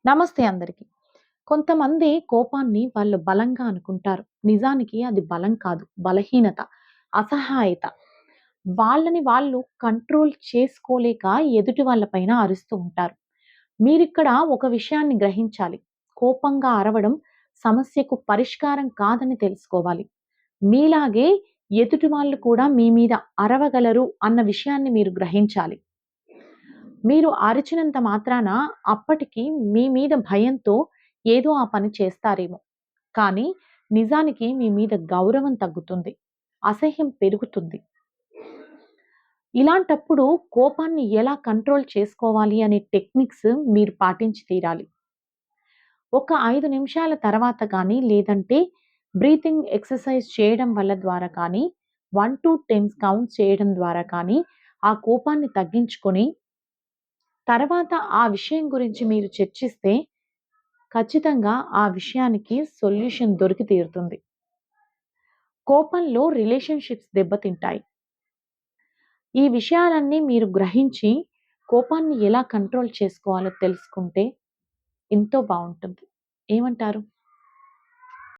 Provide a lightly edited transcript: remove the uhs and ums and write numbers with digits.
నమస్తే అందరికి. కొంతమంది కోపాన్ని వాళ్ళు బలంగా అనుకుంటారు. నిజానికి అది బలం కాదు. బలహీనత, అసహాయత. వాళ్ళని వాళ్ళు కంట్రోల్ చేసుకోలేక ఎదుటి వాళ్ళ పైన అరుస్తూ ఉంటారు. మీరిక్కడ ఒక విషయాన్ని గ్రహించాలి. కోపంగా అరవడం సమస్యకు పరిష్కారం కాదని తెలుసుకోవాలి. మీలాగే ఎదుటి వాళ్ళు కూడా మీ మీద అరవగలరు అన్న విషయాన్ని మీరు గ్రహించాలి. మీరు అరిచినంత మాత్రాన అప్పటికి మీ మీద భయంతో ఏదో ఆ పని చేస్తారేమో. కానీ నిజానికి మీ మీద గౌరవం తగ్గుతుంది. అసహ్యం పెరుగుతుంది. ఇలాంటప్పుడు కోపాన్ని ఎలా కంట్రోల్ చేసుకోవాలి అనే టెక్నిక్స్ మీరు పాటించి తీరాలి. ఒక 5 నిమిషాల తర్వాత కానీ, లేదంటే బ్రీతింగ్ ఎక్సర్‌సైజ్ చేయడం వల్ల ద్వారా కానీ, 1-10 కౌంట్ చేయడం ద్వారా కానీ, ఆ కోపాన్ని తగ్గించుకొని తర్వాత ఆ విషయం గురించి మీరు చర్చిస్తే, ఖచ్చితంగా ఆ విషయానికి సొల్యూషన్ దొరికి తీరుతుంది. కోపంలో రిలేషన్‌షిప్స్ దెబ్బతింటాయి. ఈ విషయాలన్నీ మీరు గ్రహించి, కోపాన్ని ఎలా కంట్రోల్ చేసుకోవాలో తెలుసుకుంటే ఎంతో బావుంటుంది. ఏమంటారు?